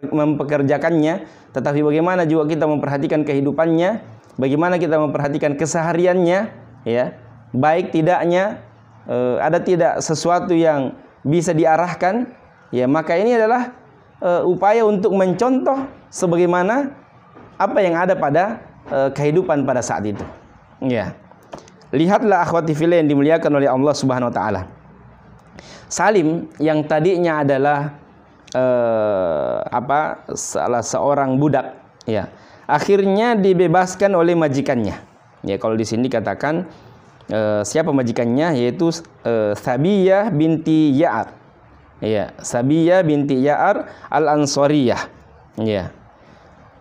mempekerjakannya, tetapi bagaimana juga kita memperhatikan kehidupannya, bagaimana kita memperhatikan kesehariannya, ya, baik tidaknya, ada tidak sesuatu yang bisa diarahkan, ya, maka ini adalah upaya untuk mencontoh sebagaimana apa yang ada pada kehidupan pada saat itu. Ya. Lihatlah akhwati fillah yang dimuliakan oleh Allah Subhanahu wa taala. Salim yang tadinya adalah salah seorang budak, ya, akhirnya dibebaskan oleh majikannya. Ya, kalau di sini dikatakan siapa majikannya, yaitu Sabiyah binti Ya'ar. Ya, Sabiyah binti Ya'ar al-Ansariyah. Ya.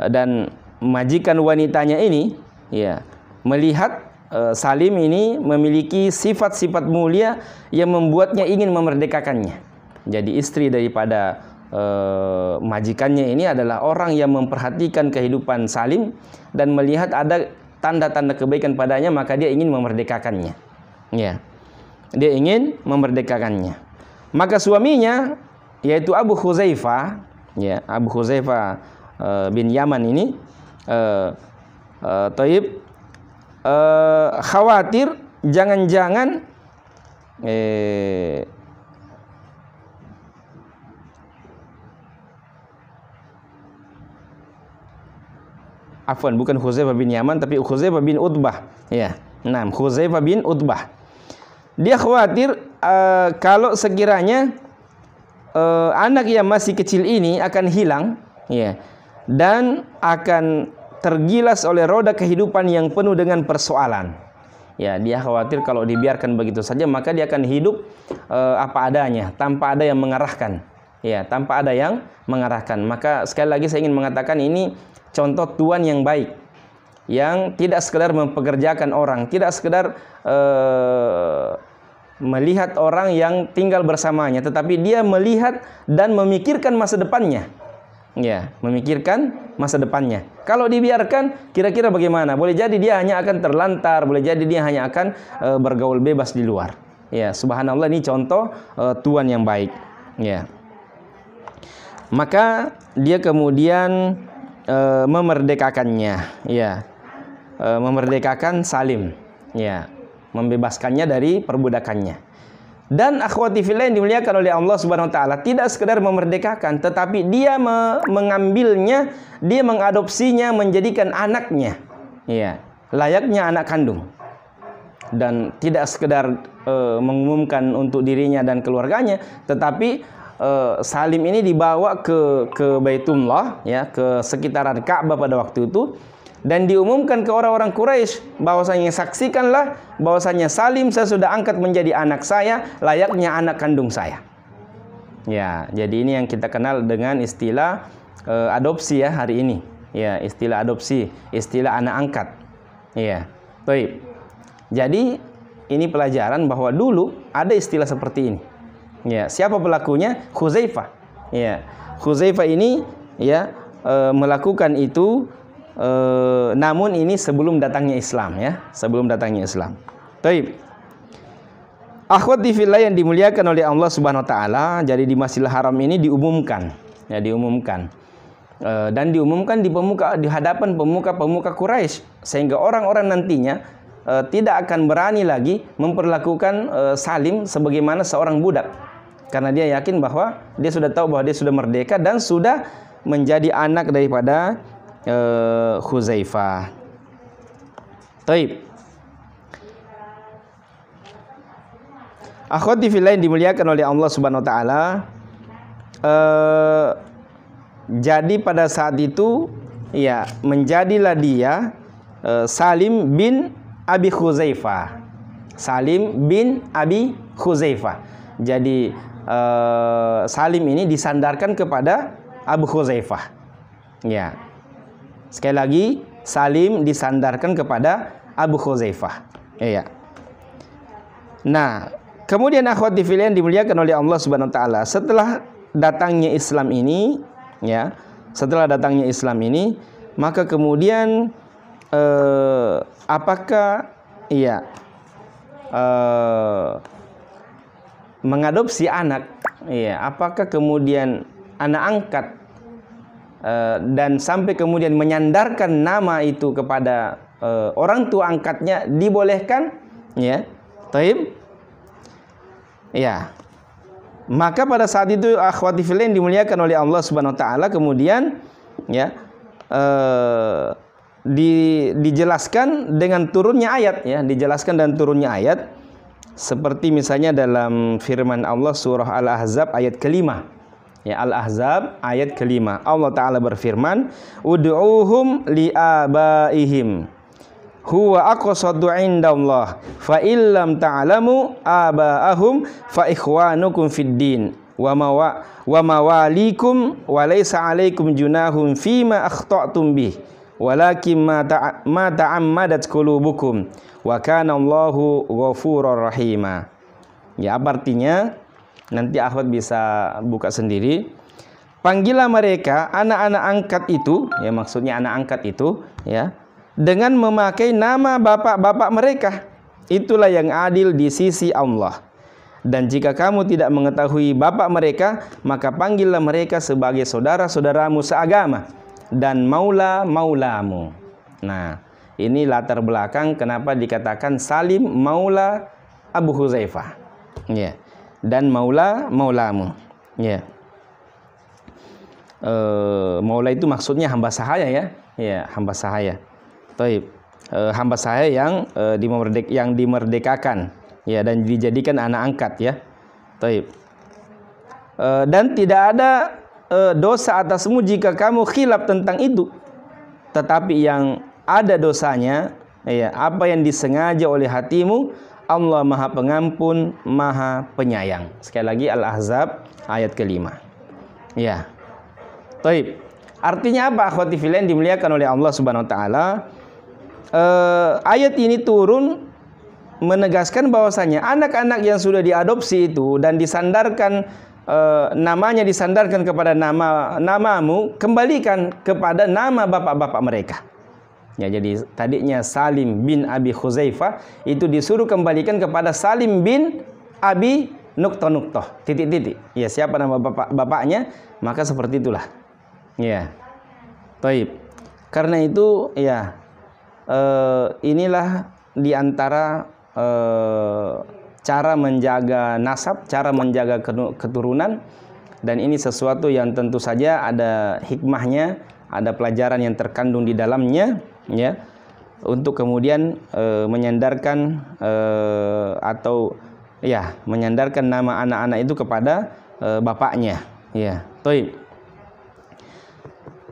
Dan majikan wanitanya ini, ya, melihat Salim ini memiliki sifat-sifat mulia yang membuatnya ingin memerdekakannya. Jadi istri daripada majikannya ini adalah orang yang memperhatikan kehidupan Salim dan melihat ada tanda-tanda kebaikan padanya, maka dia ingin memerdekakannya. Ya, dia ingin memerdekakannya. Maka suaminya, yaitu Abu Hudzaifah, ya, Abu Hudzaifah bin Yaman ini, khawatir jangan-jangan bukan Hudzaifah bin Yaman, tapi Hudzaifah bin Utbah. Ya, nah, Hudzaifah bin Utbah. Dia khawatir kalau sekiranya anak yang masih kecil ini akan hilang, ya, dan akan tergilas oleh roda kehidupan yang penuh dengan persoalan. Ya, dia khawatir kalau dibiarkan begitu saja maka dia akan hidup apa adanya, tanpa ada yang mengarahkan. Ya, tanpa ada yang mengarahkan. Maka sekali lagi saya ingin mengatakan ini contoh tuan yang baik, yang tidak sekedar mempekerjakan orang, tidak sekedar melihat orang yang tinggal bersamanya, tetapi dia melihat dan memikirkan masa depannya. Ya, memikirkan masa depannya. Kalau dibiarkan, kira-kira bagaimana? Boleh jadi dia hanya akan terlantar, boleh jadi dia hanya akan bergaul bebas di luar. Ya, subhanallah, ini contoh tuan yang baik. Ya. Maka dia kemudian memerdekakannya, ya, memerdekakan Salim, ya, membebaskannya dari perbudakannya. Dan akhwati fillah yang dimuliakan oleh Allah Subhanahu wa taala, tidak sekedar memerdekakan, tetapi dia mengambilnya, dia mengadopsinya, menjadikan anaknya, ya, layaknya anak kandung. Dan tidak sekedar mengumumkan untuk dirinya dan keluarganya, tetapi Salim ini dibawa ke Baitullah, ya, ke sekitaran Ka'bah pada waktu itu, dan diumumkan ke orang-orang Quraisy bahwasanya saksikanlah bahwasanya Salim saya sudah angkat menjadi anak saya, layaknya anak kandung saya. Ya, jadi ini yang kita kenal dengan istilah adopsi, ya, hari ini. Ya, istilah adopsi, istilah anak angkat. Ya, baik. Jadi ini pelajaran bahwa dulu ada istilah seperti ini. Ya, siapa pelakunya? Hudzaifah. Ya, Hudzaifah ini, ya, melakukan itu. Namun ini sebelum datangnya Islam, ya, sebelum datangnya Islam. Baik. Akhwati fillah yang dimuliakan oleh Allah Subhanahu wa taala, jadi di Masjidil Haram ini diumumkan, ya, diumumkan. Dan diumumkan di hadapan pemuka-pemuka Quraisy, sehingga orang-orang nantinya tidak akan berani lagi memperlakukan Salim sebagaimana seorang budak, karena dia yakin bahwa dia sudah tahu bahwa dia sudah merdeka dan sudah menjadi anak daripada Hudzaifah. Taib. Akhwati fillah yang dimuliakan oleh Allah Subhanahu wa taala, jadi pada saat itu, ya, menjadilah dia Salim bin Abi Hudzaifah. Salim bin Abi Hudzaifah. Jadi Salim ini disandarkan kepada Abu Hudzaifah. Ya. Sekali lagi, Salim disandarkan kepada Abu Hudzaifah. Ya. Nah, kemudian akhwati fillah yang dimuliakan oleh Allah Subhanahu wa taala, setelah datangnya Islam ini, ya, setelah datangnya Islam ini, maka kemudian apakah, ya, mengadopsi anak, ya, apakah kemudian anak angkat dan sampai kemudian menyandarkan nama itu kepada orang tua angkatnya dibolehkan, ya. Taib. Ya. Maka pada saat itu akhwati fillah yang dimuliakan oleh Allah Subhanahu wa taala, kemudian ya dijelaskan dengan turunnya ayat, ya, dijelaskan dan turunnya ayat seperti misalnya dalam firman Allah surah Al-Ahzab ayat kelima. Ya, Al-Ahzab ayat kelima. Allah Ta'ala berfirman, ud'uuhum li'abaihim huwa aqsadu indallah fa illam ta'lamu aba'ahum fa ikhwanukum fid din wa mawalikum wa laysa 'alaikum junahum fima akhta'tum bih walakin ma ta'ammadat qulubukum wa kana Allahu ghafurur rahima. Ya, artinya nanti akhwat bisa buka sendiri. Panggillah mereka anak-anak angkat itu, ya maksudnya anak angkat itu, ya, dengan memakai nama bapak-bapak mereka. Itulah yang adil di sisi Allah. Dan jika kamu tidak mengetahui bapak mereka, maka panggillah mereka sebagai saudara-saudaramu seagama dan maula-maulamu. Nah, ini latar belakang kenapa dikatakan Salim maula Abu Huzaifah. Ya. Dan maulamu, ya. Maula itu maksudnya hamba sahaya, ya, hamba sahaya. Taib. Hamba sahaya yang dimerdekakan, ya, dan dijadikan anak angkat, ya. Taib. Dan tidak ada dosa atasmu jika kamu khilaf tentang itu, tetapi yang ada dosanya, ya, apa yang disengaja oleh hatimu, Allah Maha Pengampun, Maha Penyayang. Sekali lagi Al-Ahzab ayat kelima. Ya. Taib. Artinya apa akhwati fillah yang dimuliakan oleh Allah Subhanahu wa taala? Ayat ini turun menegaskan bahwasanya anak-anak yang sudah diadopsi itu dan disandarkan namanya disandarkan kepada namamu, kembalikan kepada nama bapak-bapak mereka. Ya, jadi tadinya Salim bin Abi Huzaifah itu disuruh kembalikan kepada Salim bin Abi Nuqtah. Titik-titik. Ya, siapa nama bapaknya, maka seperti itulah. Ya. Taib. Karena itu, ya, inilah diantara cara menjaga nasab, cara menjaga keturunan, dan ini sesuatu yang tentu saja ada hikmahnya, ada pelajaran yang terkandung di dalamnya, ya, untuk kemudian menyandarkan atau ya menyandarkan nama anak-anak itu kepada bapaknya, ya. Taib.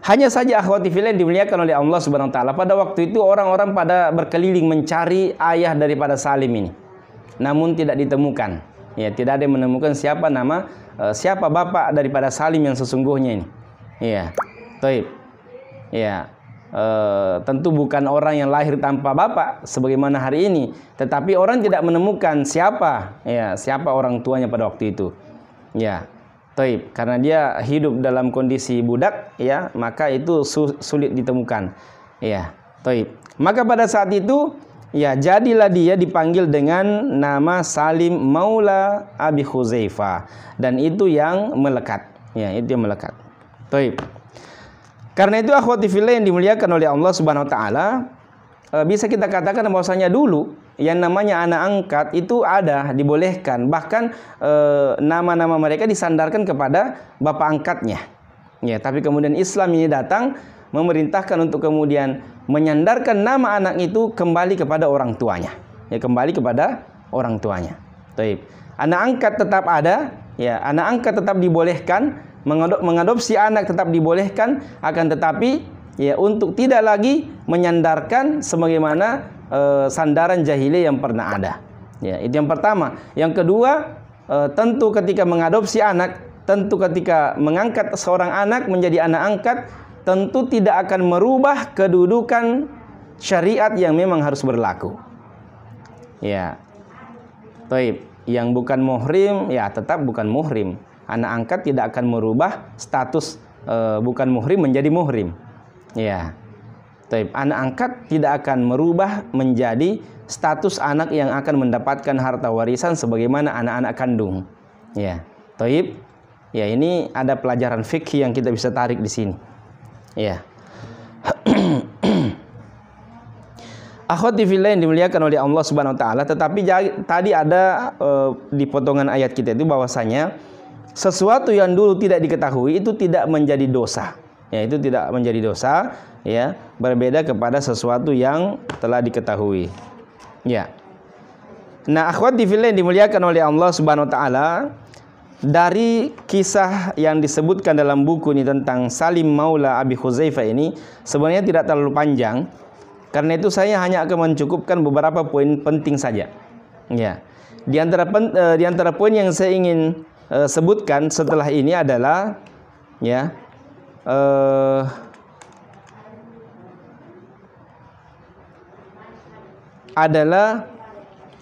Hanya saja akhwati fillah dimuliakan oleh Allah Subhanahu wa taala, pada waktu itu orang-orang pada berkeliling mencari ayah daripada Salim ini, namun tidak ditemukan. Ya, tidak ada yang menemukan siapa bapak daripada Salim yang sesungguhnya ini. Ya. Taib. Ya. Tentu bukan orang yang lahir tanpa bapak sebagaimana hari ini, tetapi orang tidak menemukan siapa orang tuanya pada waktu itu, ya. Taib. Karena dia hidup dalam kondisi budak, ya, maka itu sulit ditemukan, ya. Taib. Maka pada saat itu, ya, jadilah dia dipanggil dengan nama Salim maula Abi Huzaifah, dan itu yang melekat, ya, itu yang melekat. Taib. Karena itu akhwati fillah yang dimuliakan oleh Allah Subhanahu wa taala, bisa kita katakan bahwasanya dulu yang namanya anak angkat itu ada, dibolehkan, bahkan nama-nama mereka disandarkan kepada bapak angkatnya. Ya, tapi kemudian Islam ini datang memerintahkan untuk kemudian menyandarkan nama anak itu kembali kepada orang tuanya. Ya, kembali kepada orang tuanya. Taib. Anak angkat tetap ada, ya, anak angkat tetap dibolehkan, mengadopsi anak tetap dibolehkan, akan tetapi ya untuk tidak lagi menyandarkan sebagaimana sandaran jahiliyah yang pernah ada. Ya, itu yang pertama. Yang kedua, tentu ketika mengadopsi anak, tentu ketika mengangkat seorang anak menjadi anak angkat, tentu tidak akan merubah kedudukan syariat yang memang harus berlaku. Ya. Taib. Yang bukan muhrim, ya tetap bukan muhrim. Anak angkat tidak akan merubah status bukan muhrim menjadi muhrim. Ya. Taib. Anak angkat tidak akan merubah menjadi status anak yang akan mendapatkan harta warisan sebagaimana anak-anak kandung. Ya. Taib. Ya, ini ada pelajaran fikih yang kita bisa tarik di sini. Ya. Akhwati fillah yang dimuliakan oleh Allah Subhanahu wa taala, tetapi tadi ada di potongan ayat kita itu bahwasanya sesuatu yang dulu tidak diketahui itu tidak menjadi dosa. Ya, itu tidak menjadi dosa, ya, berbeda kepada sesuatu yang telah diketahui. Ya. Nah, akhwati fillah yang dimuliakan oleh Allah Subhanahu wa taala, dari kisah yang disebutkan dalam buku ini tentang Salim Maula Abi Khuzaifah ini sebenarnya tidak terlalu panjang. Karena itu saya hanya akan mencukupkan beberapa poin penting saja. Ya. Di antara poin yang saya ingin sebutkan setelah ini adalah ya adalah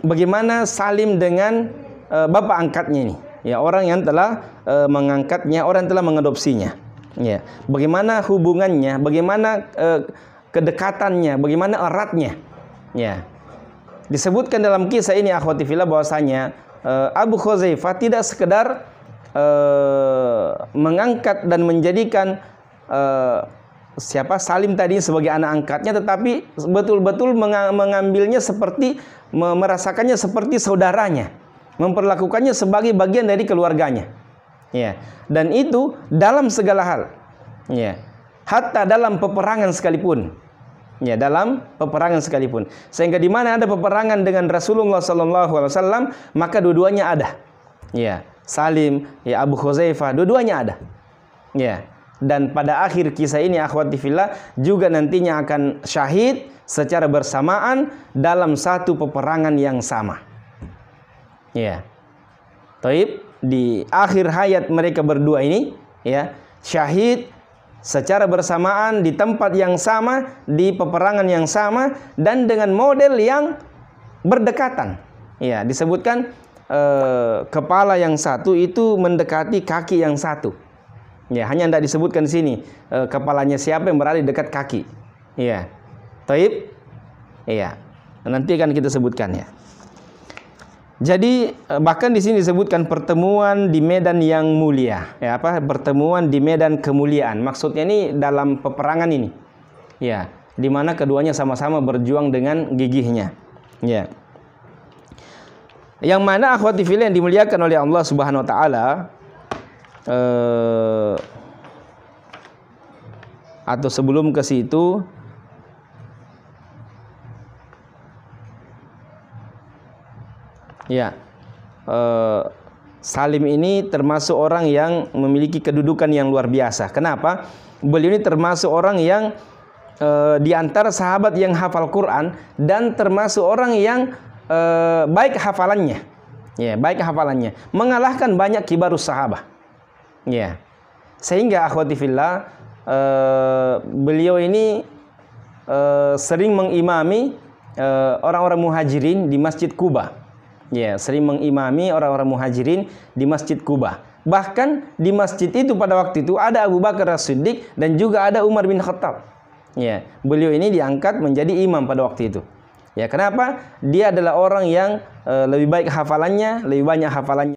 bagaimana Salim dengan bapak angkatnya ini. Ya, orang yang telah mengangkatnya, orang yang telah mengadopsinya. Ya. Bagaimana hubungannya, bagaimana kedekatannya, bagaimana eratnya. Ya. Disebutkan dalam kisah ini akhwati fillah bahwasanya Abu Khuzaifah tidak sekedar mengangkat dan menjadikan Salim tadi sebagai anak angkatnya, tetapi betul-betul mengambilnya seperti merasakannya seperti saudaranya, memperlakukannya sebagai bagian dari keluarganya. Ya. Dan itu dalam segala hal. Ya. Hatta dalam peperangan sekalipun. Ya, dalam peperangan sekalipun. Sehingga di mana ada peperangan dengan Rasulullah SAW, maka dua-duanya ada. Ya, Salim, ya Abu Khuzaifah, dua-duanya ada. Ya. Dan pada akhir kisah ini akhwati fillah juga nantinya akan syahid secara bersamaan dalam satu peperangan yang sama. Ya. Taib, di akhir hayat mereka berdua ini, ya, syahid secara bersamaan di tempat yang sama, di peperangan yang sama, dan dengan model yang berdekatan. Ya, disebutkan kepala yang satu itu mendekati kaki yang satu. Ya, hanya tidak disebutkan di sini kepalanya siapa yang berada di dekat kaki. Ya, taib. Iya, nanti akan kita sebutkan ya. Jadi bahkan di sini disebutkan pertemuan di medan yang mulia, ya apa? Pertemuan di medan kemuliaan. Maksudnya ini dalam peperangan ini, ya, di mana keduanya sama-sama berjuang dengan gigihnya, ya. Yang mana akhwati fillah yang dimuliakan oleh Allah Subhanahu wa taala, atau sebelum ke situ, ya, Salim ini termasuk orang yang memiliki kedudukan yang luar biasa. Kenapa? Beliau ini termasuk orang yang di antara sahabat yang hafal Quran dan termasuk orang yang baik hafalannya. Ya, baik hafalannya, mengalahkan banyak kibarus sahabat. Ya. Sehingga akhwati fillah, beliau ini sering mengimami orang-orang muhajirin di Masjid Quba. Ya, sering mengimami orang-orang muhajirin di Masjid Quba. Bahkan di masjid itu pada waktu itu ada Abu Bakar As-Siddiq dan juga ada Umar bin Khattab. Ya, beliau ini diangkat menjadi imam pada waktu itu. Ya, kenapa? Dia adalah orang yang lebih baik hafalannya, lebih banyak hafalannya.